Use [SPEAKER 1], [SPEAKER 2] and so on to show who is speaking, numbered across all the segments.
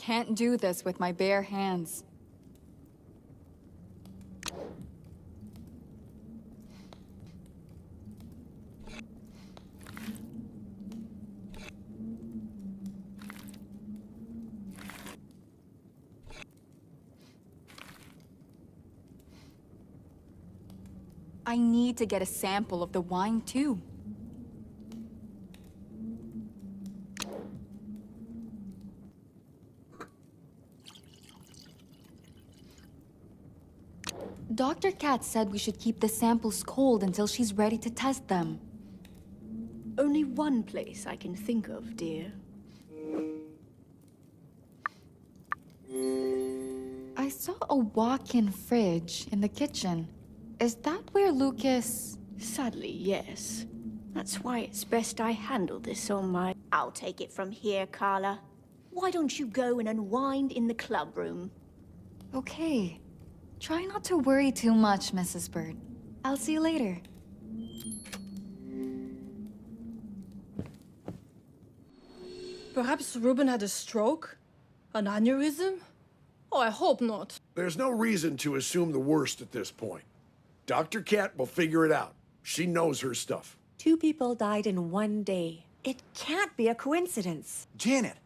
[SPEAKER 1] can't do this with my bare hands. I need to get a sample of the wine, too. Dr. Kat said we should keep the samples cold until she's ready to test them.
[SPEAKER 2] Only one place I can think of, dear.
[SPEAKER 1] I saw a walk-in fridge in the kitchen. Is that where Lucas...
[SPEAKER 2] Sadly, yes. That's why it's best I handle this on my... I'll take it from here, Carla. Why don't you go and unwind in the club room?
[SPEAKER 1] Okay. Try not to worry too much, Mrs. Bird. I'll see you later.
[SPEAKER 3] Perhaps Ruben had a stroke? An aneurysm? Oh, I hope not.
[SPEAKER 4] There's no reason to assume the worst at this point. Dr. Kat will figure it out. She knows her stuff.
[SPEAKER 5] 2 people died in one day. It can't be a coincidence.
[SPEAKER 6] Janet,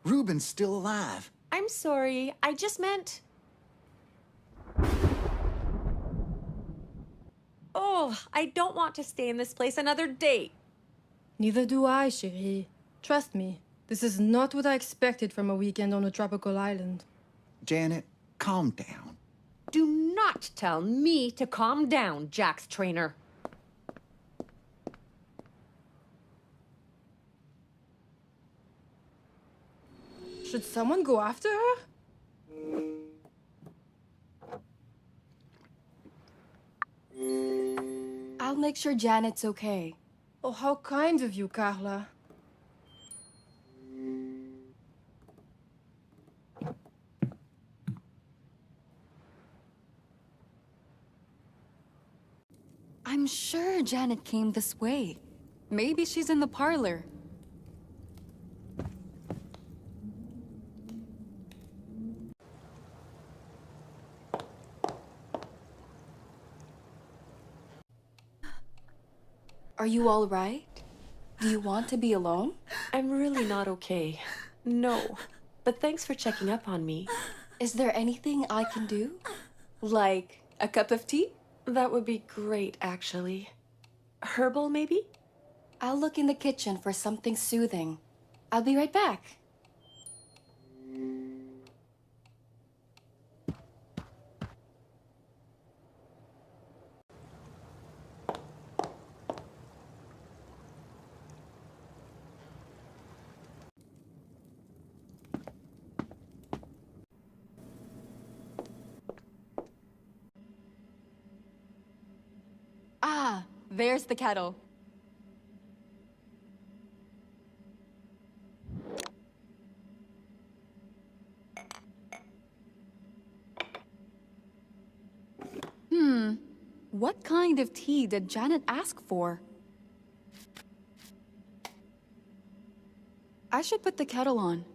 [SPEAKER 6] Ruben's still alive.
[SPEAKER 5] I'm sorry, I just meant... Oh, I don't want to stay in this place another day.
[SPEAKER 3] Neither do I, chérie. Trust me, this is not what I expected from a weekend on a tropical island.
[SPEAKER 6] Janet, calm down.
[SPEAKER 7] Do not tell me to calm down, Jack's trainer.
[SPEAKER 3] Should someone go after her?
[SPEAKER 1] I'll make sure Janet's okay.
[SPEAKER 3] Oh, how kind of you, Carla.
[SPEAKER 1] I'm sure Janet came this way. Maybe she's in the parlor. Are you all right? Do you want to be alone?
[SPEAKER 5] I'm really not okay. No. But thanks for checking up on me.
[SPEAKER 1] Is there anything I can do? Like a cup of tea?
[SPEAKER 5] That would be great, actually. Herbal, maybe?
[SPEAKER 1] I'll look in the kitchen for something soothing. I'll be right back. Ah, there's the kettle. What kind of tea did Janet ask for? I should put the kettle on.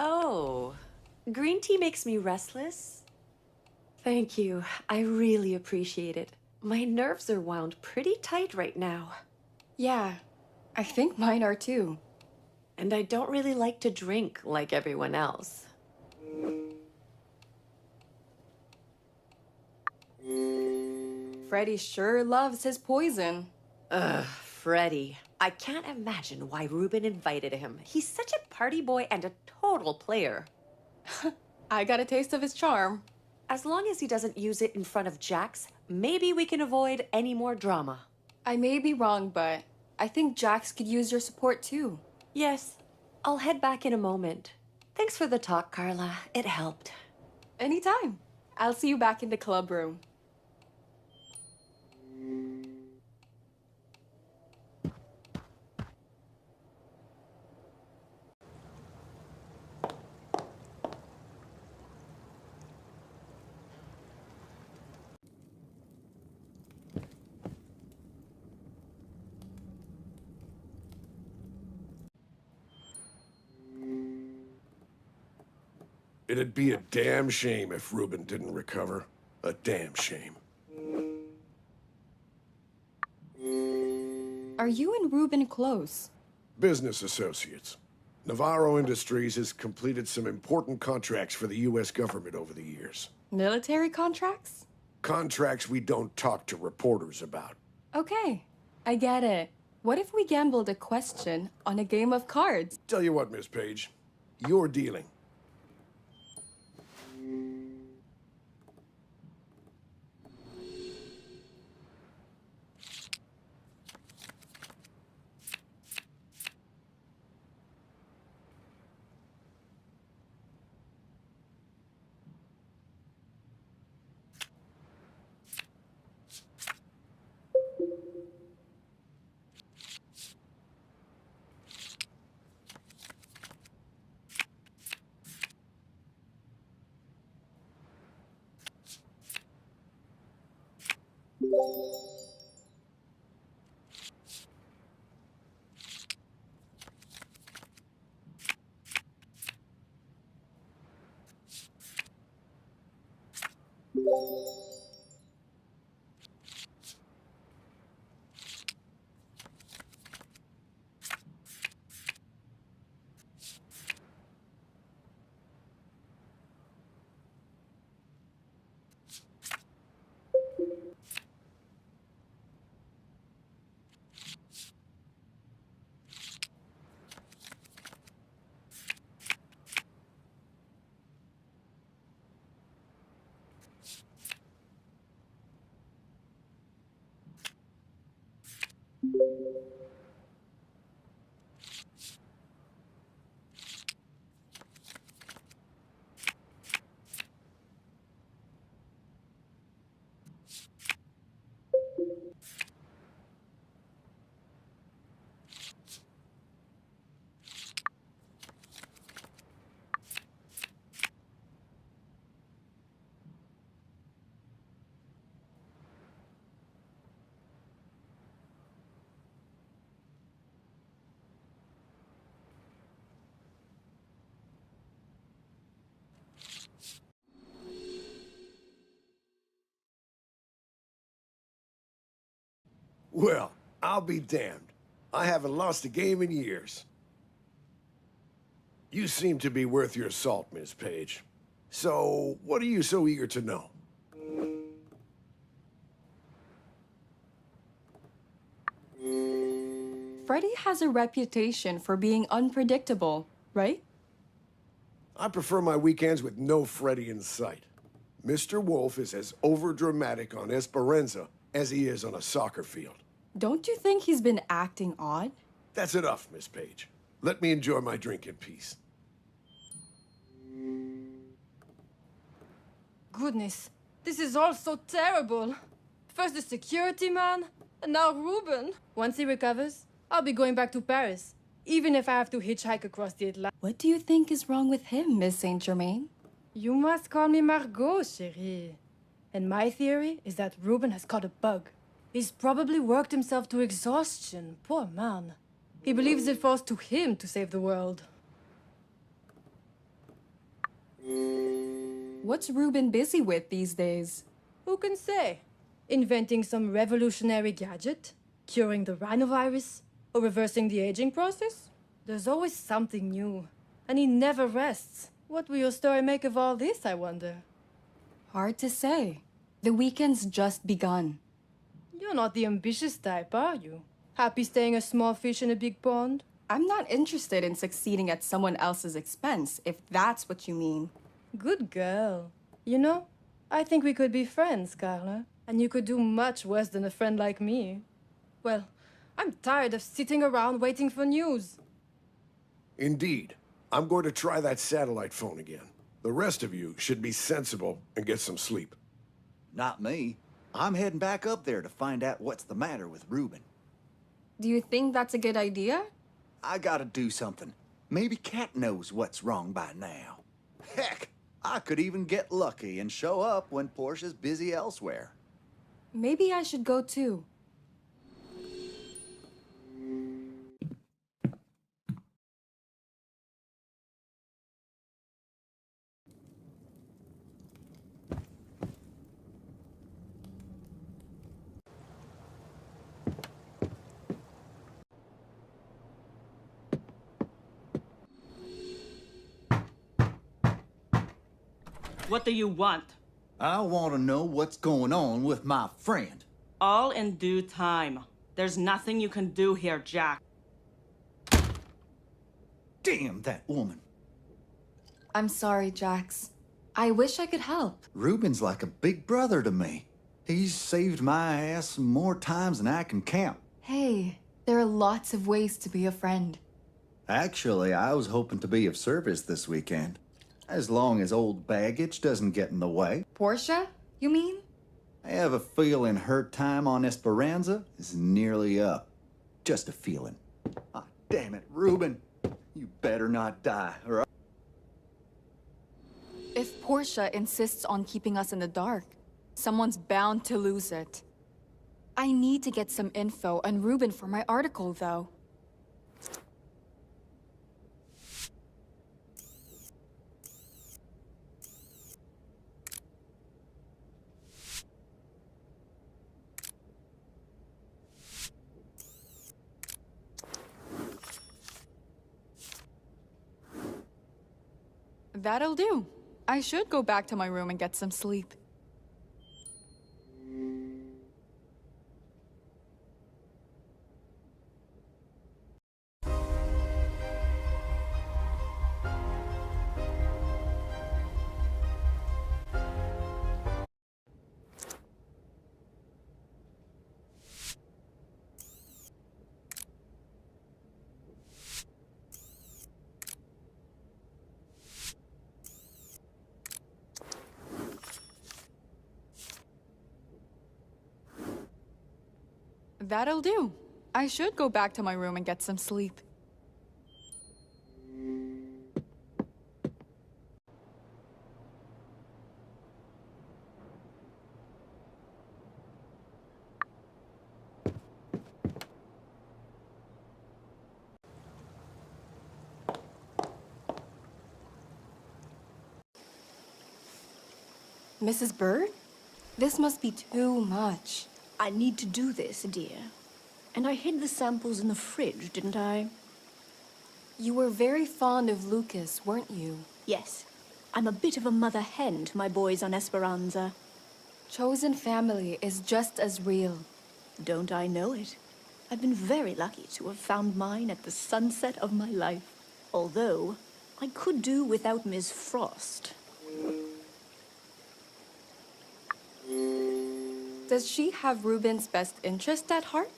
[SPEAKER 5] Oh, green tea makes me restless? Thank you. I really appreciate it. My nerves are wound pretty tight right now.
[SPEAKER 1] Yeah, I think mine are too.
[SPEAKER 5] And I don't really like to drink like everyone else.
[SPEAKER 1] Freddie sure loves his poison.
[SPEAKER 5] Ugh, Freddie. I can't imagine why Ruben invited him. He's such a party boy and a total player.
[SPEAKER 1] I got a taste of his charm.
[SPEAKER 5] As long as he doesn't use it in front of Jax, maybe we can avoid any more drama.
[SPEAKER 8] I may be wrong, but I think Jax could use your support too.
[SPEAKER 5] Yes, I'll head back in a moment. Thanks for the talk, Carla. It helped.
[SPEAKER 8] Anytime. I'll see you back in the club room.
[SPEAKER 4] It'd be a damn shame if Ruben didn't recover. A damn shame.
[SPEAKER 8] Are you and Ruben close?
[SPEAKER 4] Business associates. Navarro Industries has completed some important contracts for the U.S. government over the years.
[SPEAKER 8] Military contracts?
[SPEAKER 4] Contracts we don't talk to reporters about.
[SPEAKER 8] Okay, I get it. What if we gambled a question on a game of cards?
[SPEAKER 4] Tell you what, Miss Page. You're dealing. Well, I'll be damned. I haven't lost a game in years. You seem to be worth your salt, Miss Page. So, what are you so eager to know?
[SPEAKER 8] Freddy has a reputation for being unpredictable, right?
[SPEAKER 4] I prefer my weekends with no Freddy in sight. Mr. Wolf is as overdramatic on Esperanza as he is on a soccer field.
[SPEAKER 8] Don't you think he's been acting odd?
[SPEAKER 4] That's enough, Miss Page. Let me enjoy my drink in peace.
[SPEAKER 3] Goodness, this is all so terrible. First the security man, and now Ruben. Once he recovers, I'll be going back to Paris, even if I have to hitchhike across the Atlantic.
[SPEAKER 8] What do you think is wrong with him, Miss Saint Germain?
[SPEAKER 3] You must call me Margot, chérie. And my theory is that Ruben has caught a bug. He's probably worked himself to exhaustion, poor man. He believes it falls to him to save the world.
[SPEAKER 8] What's Ruben busy with these days?
[SPEAKER 3] Who can say? Inventing some revolutionary gadget? Curing the rhinovirus? Or reversing the aging process? There's always something new. And he never rests. What will your story make of all this, I wonder?
[SPEAKER 8] Hard to say. The weekend's just begun.
[SPEAKER 3] You're not the ambitious type, are you? Happy staying a small fish in a big pond?
[SPEAKER 8] I'm not interested in succeeding at someone else's expense, if that's what you mean.
[SPEAKER 3] Good girl. You know, I think we could be friends, Carla. And you could do much worse than a friend like me. Well, I'm tired of sitting around waiting for news.
[SPEAKER 4] Indeed. I'm going to try that satellite phone again. The rest of you should be sensible and get some sleep.
[SPEAKER 6] Not me. I'm heading back up there to find out what's the matter with Ruben.
[SPEAKER 8] Do you think that's a good idea?
[SPEAKER 6] I gotta do something. Maybe Kat knows what's wrong by now. Heck, I could even get lucky and show up when Portia's busy elsewhere.
[SPEAKER 8] Maybe I should go too.
[SPEAKER 9] What do you want?
[SPEAKER 6] I want to know what's going on with my friend.
[SPEAKER 9] All in due time. There's nothing you can do here, Jack.
[SPEAKER 6] Damn that woman.
[SPEAKER 1] I'm sorry, Jax. I wish I could help.
[SPEAKER 6] Ruben's like a big brother to me. He's saved my ass more times than I can count.
[SPEAKER 1] Hey, there are lots of ways to be a friend.
[SPEAKER 6] Actually, I was hoping to be of service this weekend. As long as old baggage doesn't get in the way.
[SPEAKER 1] Portia, you mean?
[SPEAKER 6] I have a feeling her time on Esperanza is nearly up. Just a feeling. Ah, damn it, Ruben. You better not die, or I...
[SPEAKER 1] If Portia insists on keeping us in the dark, someone's bound to lose it. I need to get some info on Ruben for my article, though. That'll do. I should go back to my room and get some sleep. That'll do. I should go back to my room and get some sleep. Mrs. Bird? This must be too much.
[SPEAKER 2] I need to do this, dear. And I hid the samples in the fridge, didn't I?
[SPEAKER 1] You were very fond of Lucas, weren't you?
[SPEAKER 2] Yes. I'm a bit of a mother hen to my boys on Esperanza.
[SPEAKER 1] Chosen family is just as real.
[SPEAKER 2] Don't I know it? I've been very lucky to have found mine at the sunset of my life. Although, I could do without Ms. Frost.
[SPEAKER 1] Does she have Ruben's best interest at heart?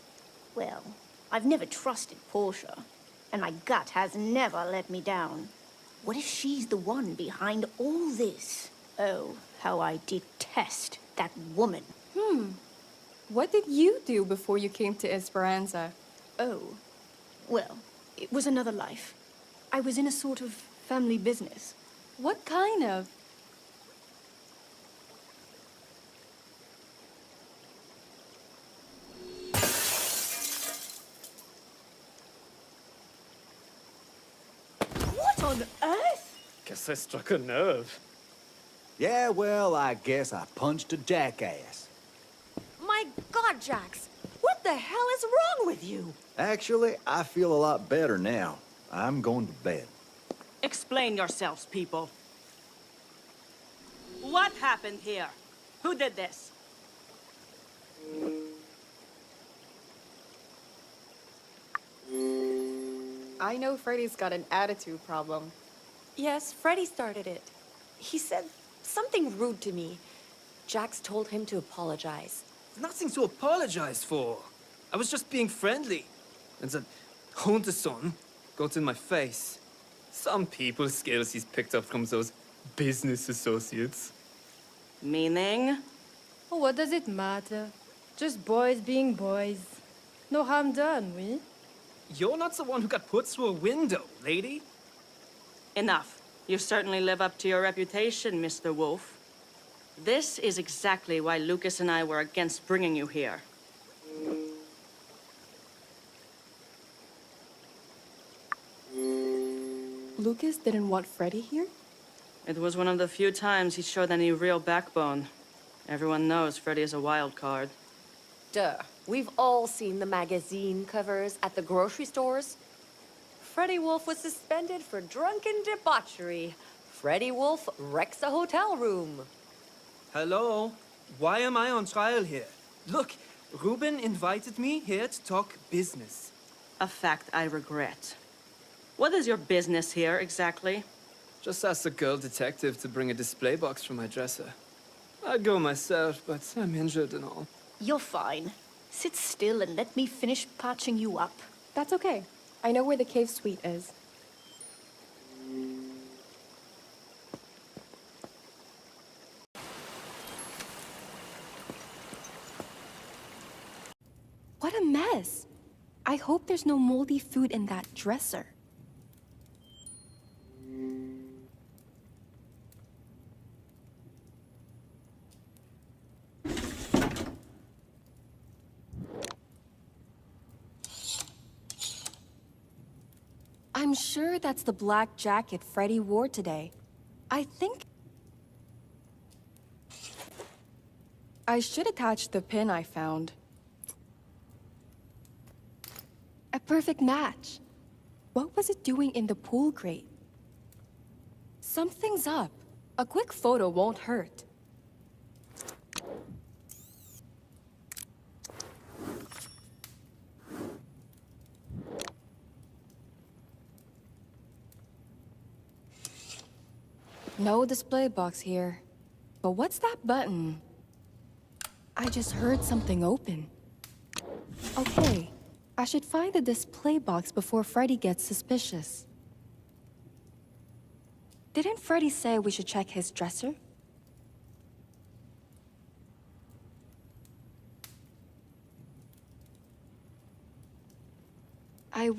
[SPEAKER 2] Well, I've never trusted Portia, and my gut has never let me down. What if she's the one behind all this? Oh, how I detest that woman.
[SPEAKER 8] What did you do before you came to Esperanza?
[SPEAKER 2] Oh, well, it was another life. I was in a sort of family business.
[SPEAKER 8] What kind of?
[SPEAKER 2] What on earth?
[SPEAKER 10] Guess I struck a nerve.
[SPEAKER 6] Yeah, well, I guess I punched a jackass.
[SPEAKER 7] My God, Jax! What the hell is wrong with you?
[SPEAKER 6] Actually, I feel a lot better now. I'm going to bed.
[SPEAKER 9] Explain yourselves, people. What happened here? Who did this?
[SPEAKER 8] I know Freddy's got an attitude problem.
[SPEAKER 5] Yes, Freddy started it. He said something rude to me. Jax told him to apologize.
[SPEAKER 10] Nothing to apologize for. I was just being friendly. And that Hunterson got in my face. Some people skills he's picked up from those business associates.
[SPEAKER 9] Meaning?
[SPEAKER 3] Oh, what does it matter? Just boys being boys. No harm done, we?
[SPEAKER 10] You're not the one who got put through a window, lady.
[SPEAKER 9] Enough. You certainly live up to your reputation, Mr. Wolf. This is exactly why Lucas and I were against bringing you here.
[SPEAKER 8] Lucas didn't want Freddy here?
[SPEAKER 9] It was one of the few times he showed any real backbone. Everyone knows Freddy is a wild card.
[SPEAKER 5] Duh. We've all seen the magazine covers at the grocery stores. Freddy Wolf was suspended for drunken debauchery. Freddy Wolf wrecks a hotel room.
[SPEAKER 10] Hello? Why am I on trial here? Look, Ruben invited me here to talk business.
[SPEAKER 9] A fact I regret. What is your business here, exactly?
[SPEAKER 10] Just asked the girl detective to bring a display box from my dresser. I'd go myself, but I'm injured and all.
[SPEAKER 2] You're fine. Sit still and let me finish patching you up.
[SPEAKER 8] That's okay. I know where the cave suite is. What a mess! I hope there's no moldy food in that dresser. I'm sure that's the black jacket Freddy wore today. I think... I should attach the pin I found. A perfect match. What was it doing in the pool grate? Something's up. A quick photo won't hurt. No display box here. But what's that button? I just heard something open. Okay, I should find the display box before Freddy gets suspicious. Didn't Freddy say we should check his dresser? I...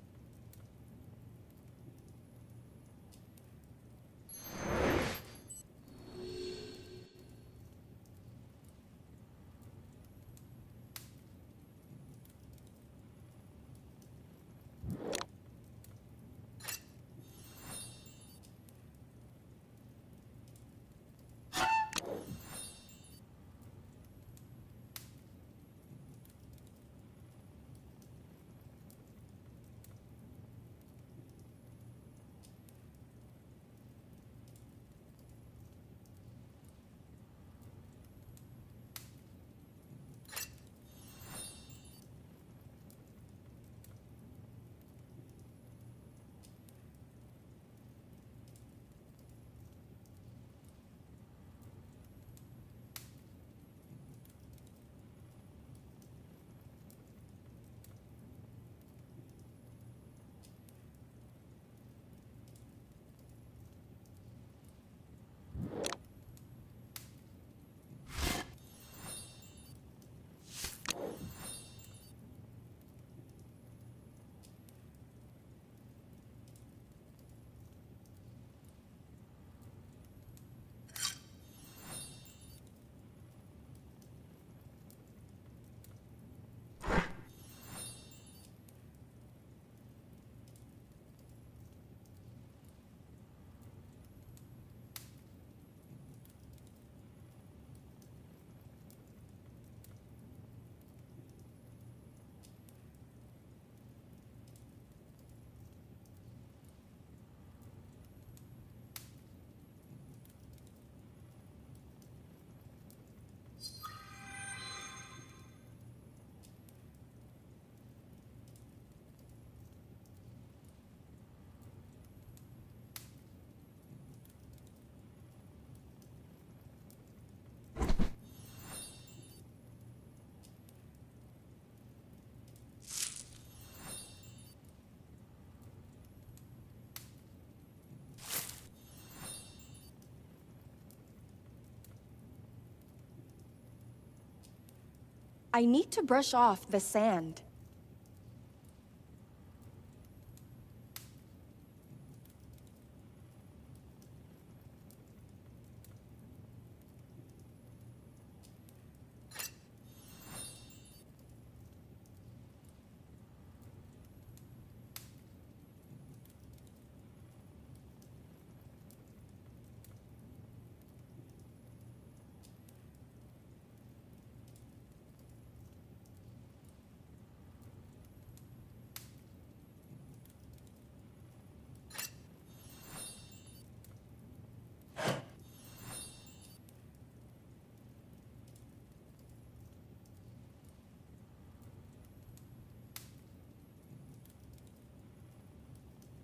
[SPEAKER 8] I need to brush off the sand.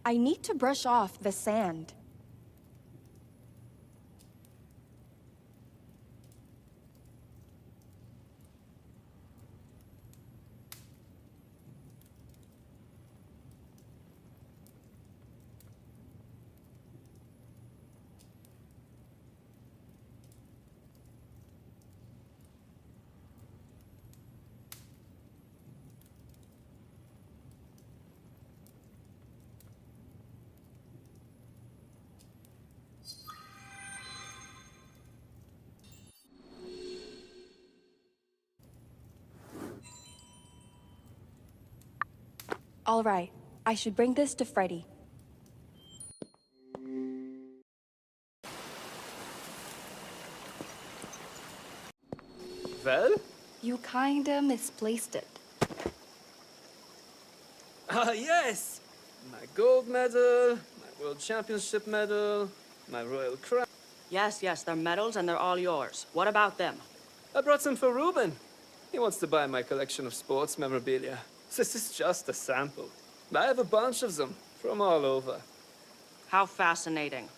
[SPEAKER 8] I need to brush off the sand. All right, I should bring this to Freddy.
[SPEAKER 10] Well?
[SPEAKER 8] You kinda misplaced it.
[SPEAKER 10] Ah, yes! My gold medal, my world championship medal, my royal crown.
[SPEAKER 9] Yes, yes, they're medals and they're all yours. What about them?
[SPEAKER 10] I brought some for Ruben. He wants to buy my collection of sports memorabilia. This is just a sample. I have a bunch of them from all over.
[SPEAKER 9] How fascinating.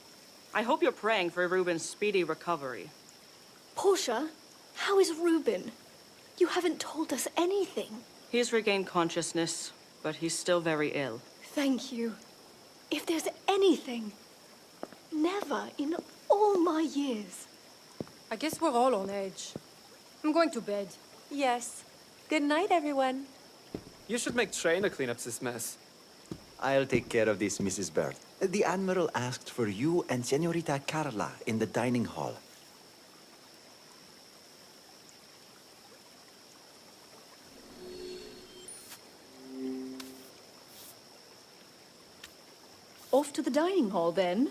[SPEAKER 9] I hope you're praying for Ruben's speedy recovery.
[SPEAKER 2] Portia, how is Ruben? You haven't told us anything.
[SPEAKER 9] He's regained consciousness, but he's still very ill.
[SPEAKER 2] Thank you. If there's anything, never in all my years.
[SPEAKER 3] I guess we're all on edge. I'm going to bed.
[SPEAKER 5] Yes. Good night, everyone.
[SPEAKER 10] You should make Trainer clean up this mess.
[SPEAKER 6] I'll take care of this, Mrs. Bird. The Admiral asked for you and Senorita Carla in the dining hall.
[SPEAKER 2] Off to the dining hall, then.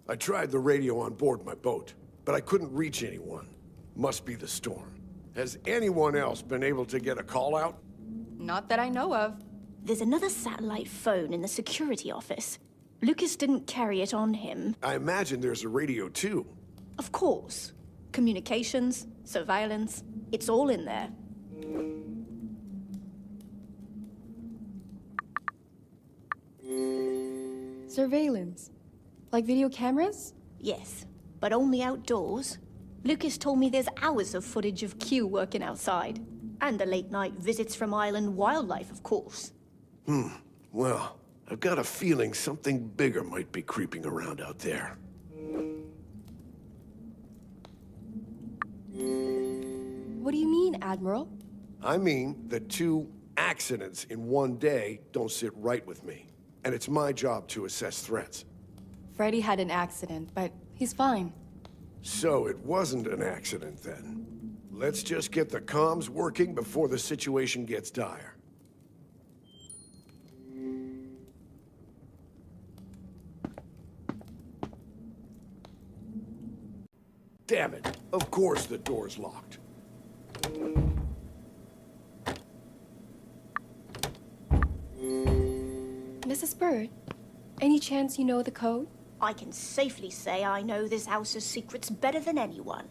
[SPEAKER 4] I tried the radio on board my boat, but I couldn't reach anyone. Must be the storm. Has anyone else been able to get a call out?
[SPEAKER 8] Not that I know of.
[SPEAKER 2] There's another satellite phone in the security office. Lucas didn't carry it on him.
[SPEAKER 4] I imagine there's a radio too.
[SPEAKER 2] Of course. Communications, surveillance, it's all in there.
[SPEAKER 8] Surveillance. Like video cameras?
[SPEAKER 2] Yes, but only outdoors. Lucas told me there's hours of footage of Q working outside. And the late-night visits from island wildlife, of course.
[SPEAKER 4] Well, I've got a feeling something bigger might be creeping around out there.
[SPEAKER 8] What do you mean, Admiral?
[SPEAKER 4] I mean that 2 accidents in one day don't sit right with me. And it's my job to assess threats.
[SPEAKER 8] Freddy had an accident, but he's fine.
[SPEAKER 4] So it wasn't an accident then. Let's just get the comms working before the situation gets dire. Damn it! Of course the door's locked.
[SPEAKER 8] Mrs. Bird, any chance you know the code?
[SPEAKER 2] I can safely say I know this house's secrets better than anyone.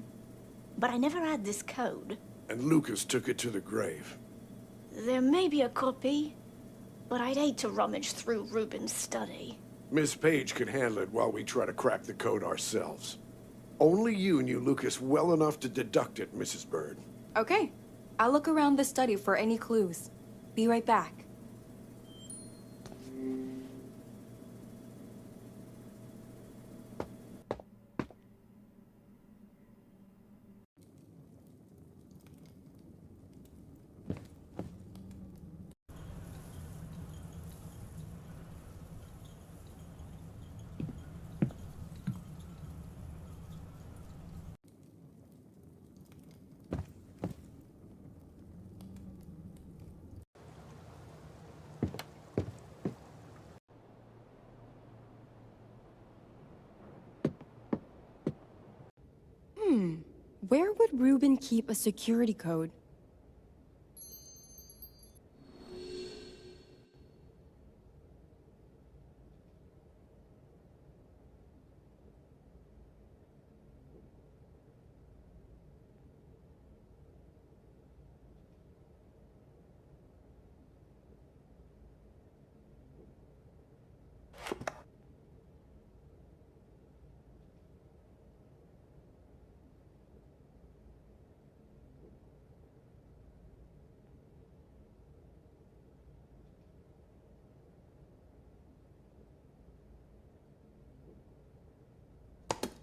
[SPEAKER 2] But I never had this code.
[SPEAKER 4] And Lucas took it to the grave.
[SPEAKER 2] There may be a copy, but I'd hate to rummage through Ruben's study.
[SPEAKER 4] Miss Page can handle it while we try to crack the code ourselves. Only you knew Lucas well enough to deduct it, Mrs. Bird.
[SPEAKER 8] Okay. I'll look around the study for any clues. Be right back. Where would Ruben keep a security code?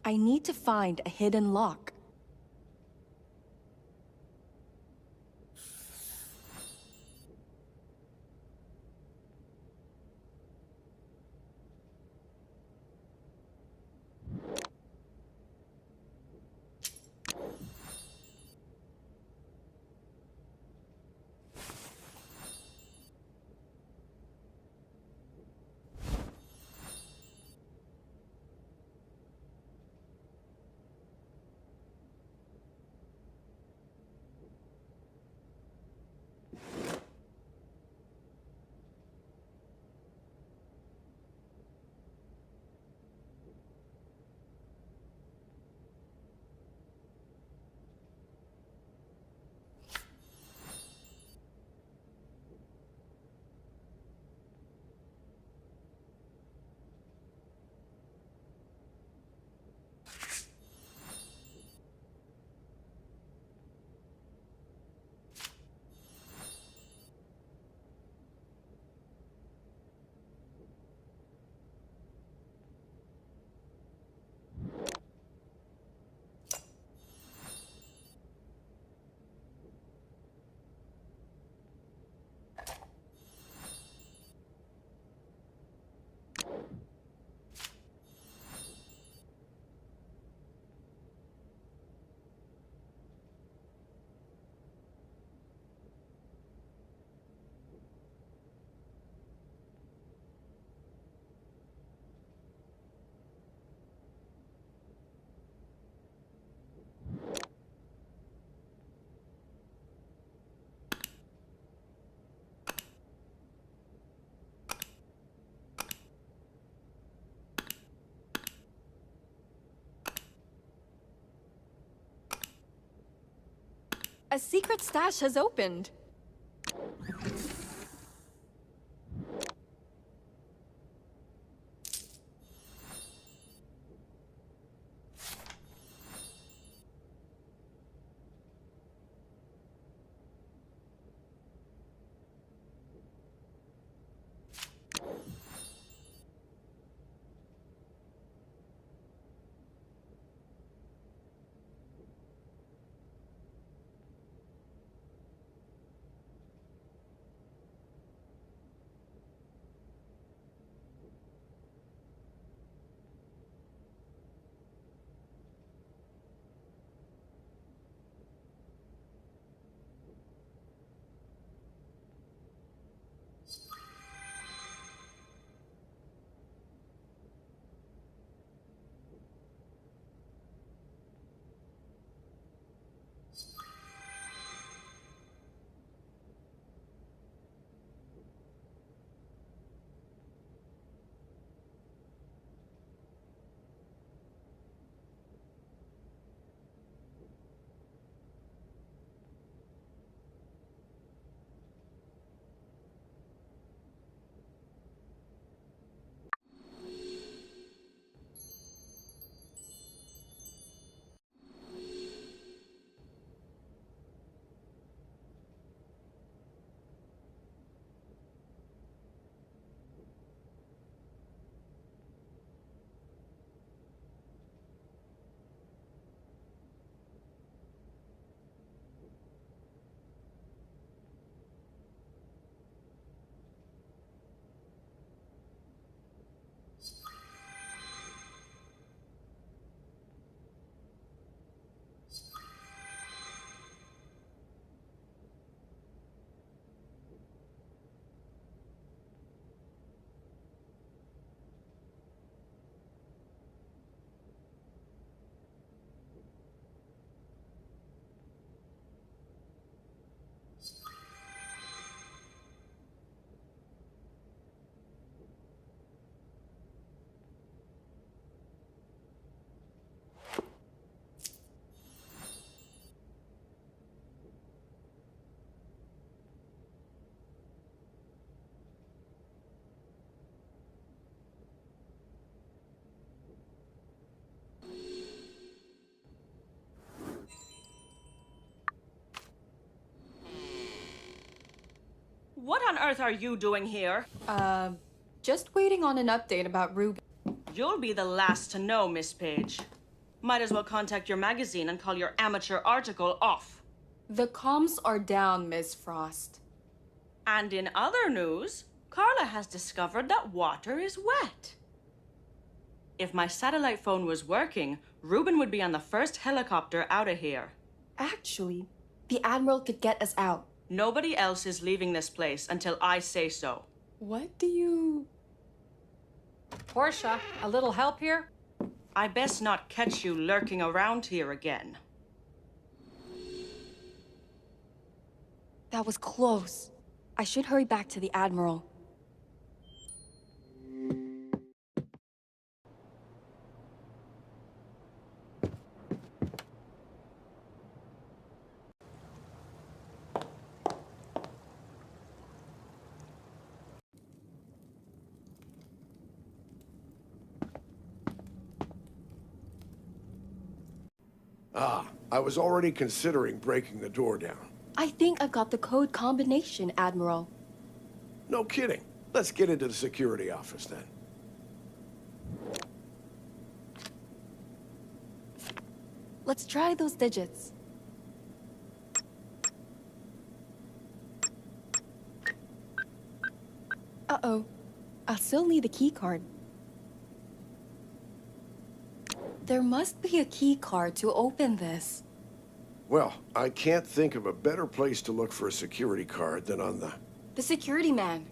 [SPEAKER 8] I need to find a hidden lock. A secret stash has opened.
[SPEAKER 9] What on earth are you doing here?
[SPEAKER 1] Just waiting on an update about Ruben.
[SPEAKER 9] You'll be the last to know, Miss Page. Might as well contact your magazine and call your amateur article off.
[SPEAKER 1] The comms are down, Miss Frost.
[SPEAKER 9] And in other news, Carla has discovered that water is wet. If my satellite phone was working, Ruben would be on the first helicopter out of here.
[SPEAKER 8] Actually, the Admiral could get us out.
[SPEAKER 9] Nobody else is leaving this place until I say so.
[SPEAKER 1] What do you...
[SPEAKER 5] Portia, a little help here?
[SPEAKER 9] I best not catch you lurking around here again.
[SPEAKER 8] That was close. I should hurry back to the Admiral.
[SPEAKER 4] I was already considering breaking the door down.
[SPEAKER 8] I think I've got the code combination, Admiral.
[SPEAKER 4] No kidding. Let's get into the security office then.
[SPEAKER 8] Let's try those digits. Uh-oh. I'll still need a key card. There must be a key card to open this.
[SPEAKER 4] Well, I can't think of a better place to look for a security card than on the...
[SPEAKER 8] The security man.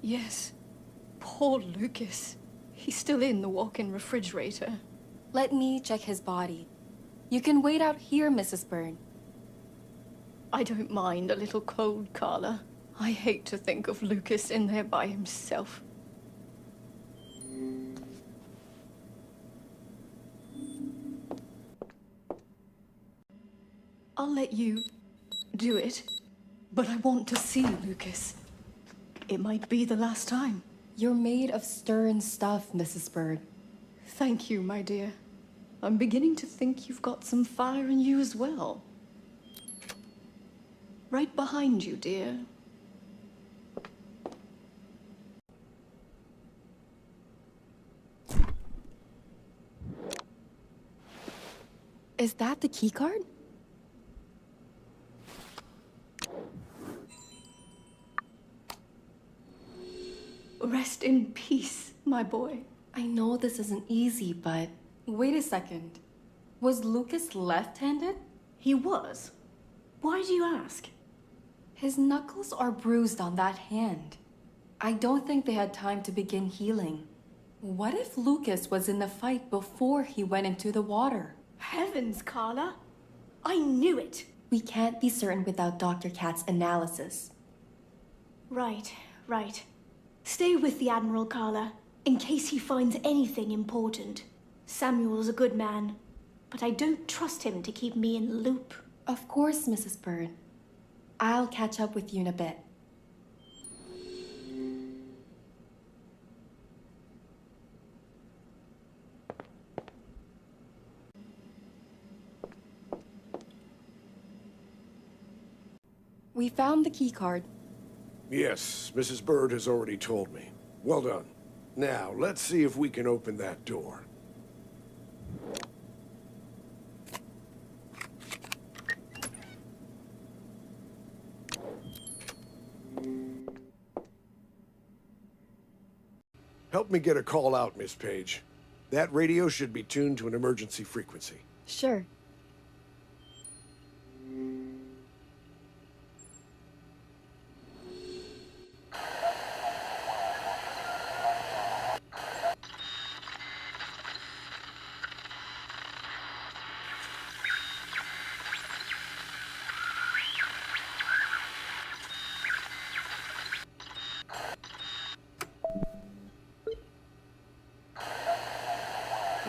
[SPEAKER 3] Yes. Poor Lucas. He's still in the walk-in refrigerator.
[SPEAKER 8] Let me check his body. You can wait out here, Mrs. Byrne.
[SPEAKER 3] I don't mind a little cold, Carla. I hate to think of Lucas in there by himself. I'll let you do it, but I want to see Lucas. It might be the last time.
[SPEAKER 8] You're made of stern stuff, Mrs. Byrne.
[SPEAKER 3] Thank you, my dear. I'm beginning to think you've got some fire in you as well. Right behind you, dear.
[SPEAKER 8] Is that the key card?
[SPEAKER 3] Rest in peace, my boy.
[SPEAKER 8] I know this isn't easy, but...
[SPEAKER 1] Wait a second. Was Lucas left-handed?
[SPEAKER 2] He was. Why do you ask?
[SPEAKER 1] His knuckles are bruised on that hand. I don't think they had time to begin healing. What if Lucas was in the fight before he went into the water?
[SPEAKER 2] Heavens, Carla! I knew it!
[SPEAKER 8] We can't be certain without Dr. Kat's analysis.
[SPEAKER 2] Right, right. Stay with the Admiral, Carla, in case he finds anything important. Samuel's a good man, but I don't trust him to keep me in the loop.
[SPEAKER 8] Of course, Mrs. Byrne. I'll catch up with you in a bit. We found the key card.
[SPEAKER 4] Yes, Mrs. Bird has already told me. Well done. Now, let's see if we can open that door. Help me get a call out, Miss Page. That radio should be tuned to an emergency frequency.
[SPEAKER 8] Sure.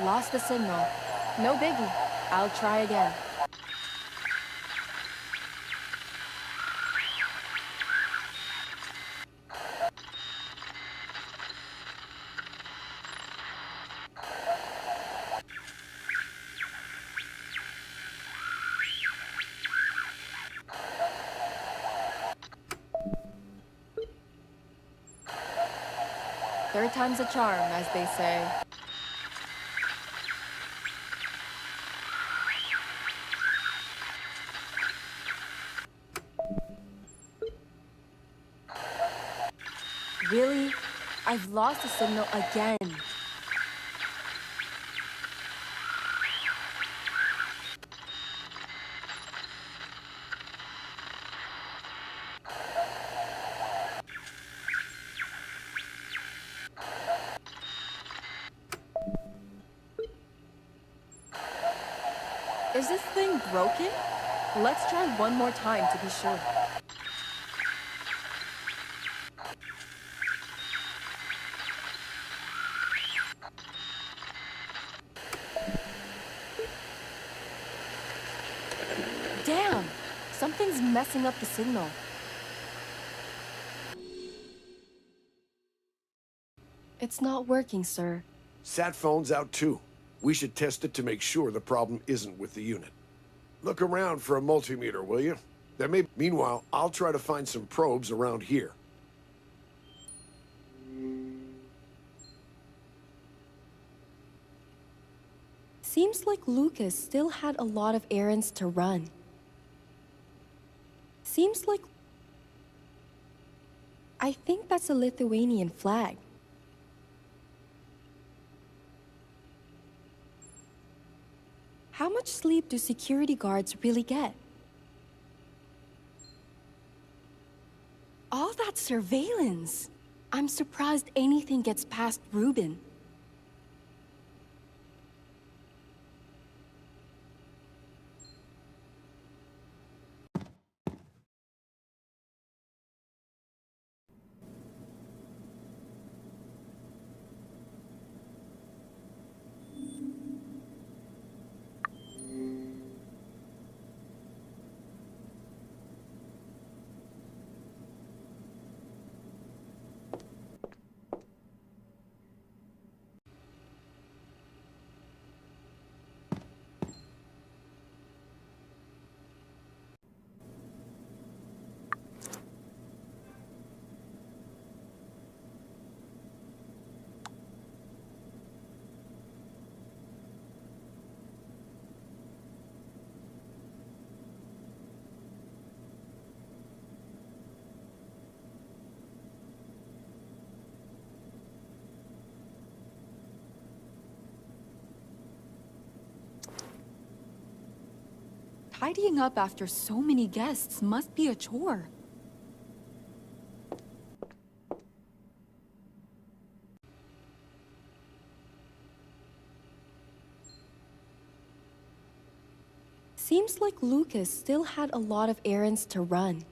[SPEAKER 8] Lost the signal. No biggie. I'll try again.
[SPEAKER 1] Third time's a charm, as they say. Really? I've lost the signal again. Is this thing broken? Let's try one more time to be sure. Damn! Something's messing up the signal. It's not working, sir.
[SPEAKER 4] Sat phone's out too. We should test it to make sure the problem isn't with the unit. Look around for a multimeter, will you? Meanwhile, I'll try to find some probes around here.
[SPEAKER 1] Seems like Lucas still had a lot of errands to run. Seems like... I think that's a Lithuanian flag. How much sleep do security guards really get? All that surveillance! I'm surprised anything gets past Ruben. Tidying up after so many guests must be a chore. Seems like Lucas still had a lot of errands to run.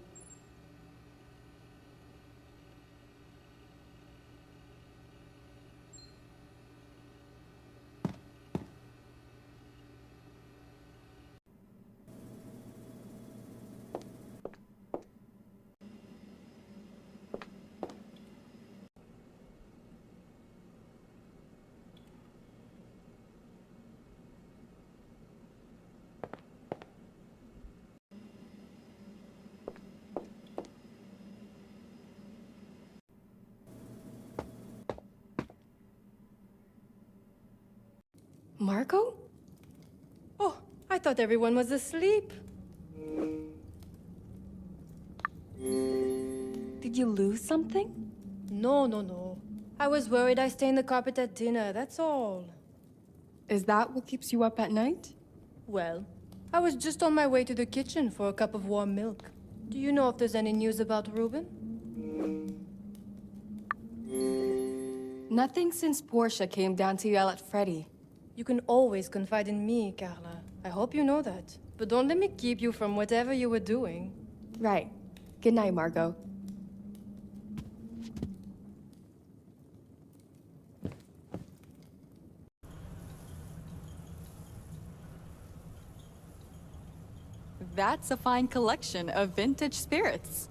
[SPEAKER 1] Marco?
[SPEAKER 3] Oh, I thought everyone was asleep.
[SPEAKER 1] Did you lose something?
[SPEAKER 3] No. I was worried I stained the carpet at dinner, that's all.
[SPEAKER 1] Is that what keeps you up at night?
[SPEAKER 3] Well, I was just on my way to the kitchen for a cup of warm milk. Do you know if there's any news about Ruben?
[SPEAKER 1] Nothing since Portia came down to yell at Freddy.
[SPEAKER 3] You can always confide in me, Carla. I hope you know that. But don't let me keep you from whatever you were doing.
[SPEAKER 1] Right. Good night, Margot. That's a fine collection of vintage spirits.